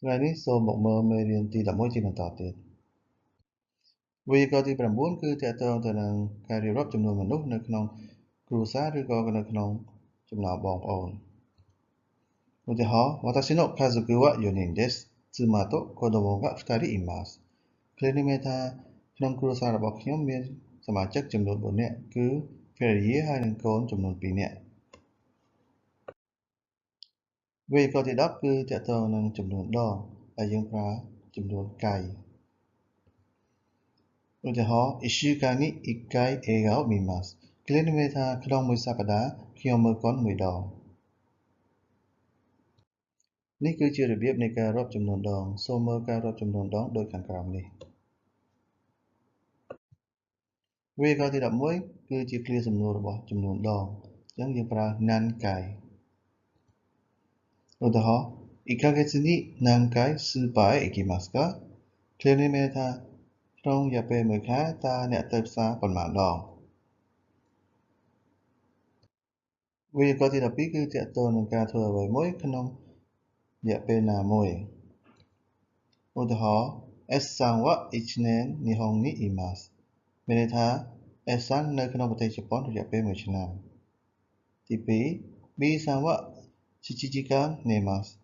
ថ្ងៃនេះសូមមកមើលមេរៀនទី11ជាបន្តទៀតវីកទី9គឺទាក់ទងទៅនឹងការរៀបរាប់ចំនួនមនុស្សនៅក្នុងគ្រួសារឬក៏នៅក្នុងចំណោមបងប្អូនឧទាហរណ៍私の家族は4人です妻と子供が2人いますឃ្លានេះមានថាក្នុងគ្រួសាររបស់ខ្ញុំមានសមាជិកចំនួន4នាក់គឺភរិយាហើយនិងកូនចំនួន2នាក់វីកទី10គឺទាក់ទងនឹងចំនួនដងដែលយើងប្រើចំនួនកាយឧទាហរណ៍1週間に1回映画を見ますឃ្លានេះមានថាក្នុងមួយសប្តាហ៍ខ្ញុំមើលកុនមួយដងនេះគឺជារបៀបនៃការរាប់ចំនួនដងសូមមើលការរាប់ចំនួនដងដូចខាងក្រោមនេះវីកទី11គឺជាឃ្លាសំណួររបស់ចំនួនដងអញ្ចឹងយើងប្រើ何回ឧទាហរណ៍1ヶ月に何回スーパーへ行きますかឃ្លានេះមានថាក្នុងរយៈពេលមួយខែតើអ្នកទៅផ្សារប៉ុន្មានដងវីកទី12គឺទាក់ទងនឹងការធ្វើអ្វីមួយក្នុងរយៈពេលណាមួយឧទាហរណ៍ S さんは1年日本にいますមានន័យថា S さんនៅក្នុងប្រទេសជប៉ុនរយៈពេល1ឆ្នាំទី2 B さんは7時間寝ます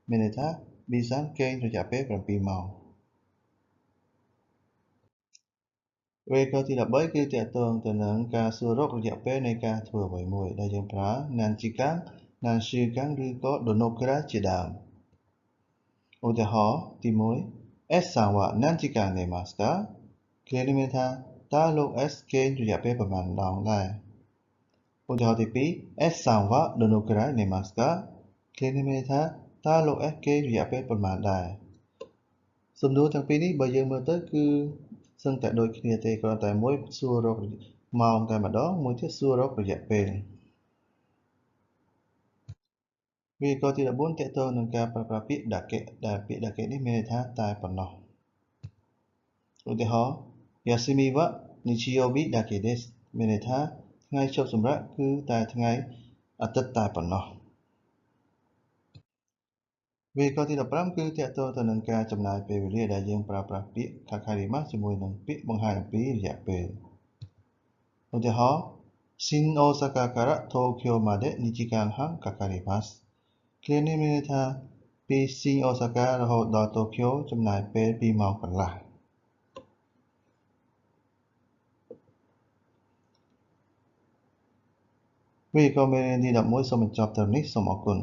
មានន័យថា B さんគេងរយៈពេល7ម៉ោងវីកទី13គឺទាក់ទងទៅនឹងការសួររករយៈពេលនៃការធ្វើអ្វីមួយដែលយើងប្រើ何時間何週間ឬក៏どのくらいជាដើមឧទាហរណ៍ទី1 S さんは何時間寝ますかឃ្លានេះមានថាតើលោក S គេងរយៈពេលប៉ុន្មានដងដែរឧទាហរណ៍ទី2 S さんはどのくらい寝ますかឃ្លានេះមានថាតើលោក S គេងរយៈពេលប៉ុន្មានដែរសំណួរទាំងពីរនេះបើយើងមើលទៅគឺសឹងតែដូចគ្នាទេគ្រាន់តែមួយសួររកម៉ោងតែម្ដងមួយទៀតសួររករយៈពេលវីកទី14ទាក់ទងនឹងការប្រើប្រាស់ពាក្យដាកេដែលពាក្យដាកេនេះមានន័យថាតែប៉ុណ្ណោះឧទាហរណ៍休みは日曜日だけですមានន័យថាថ្ងៃឈប់សម្រាកគឺតែថ្ងៃអាទិត្យតែប៉ុណ្ណោះវីកទី15គឺទាក់ទងទៅនឹងការចំណាយពេលវេលាដែលយើងប្រើប្រាស់ពាក្យ kakarimasu ជាមួយនឹងពាក្យបង្ហាញអំពីរយៈពេលឧទាហរណ៍新大阪から東京まで2時間半かかりますឃ្លានេះមានន័យថាពីស៊ីអូសាការហូតដល់តូក្យូចំណាយពេល2ម៉ោងកន្លះវីកមេរៀនទី11សូមបញ្ចប់ត្រឹមនេះសូមអរគុណ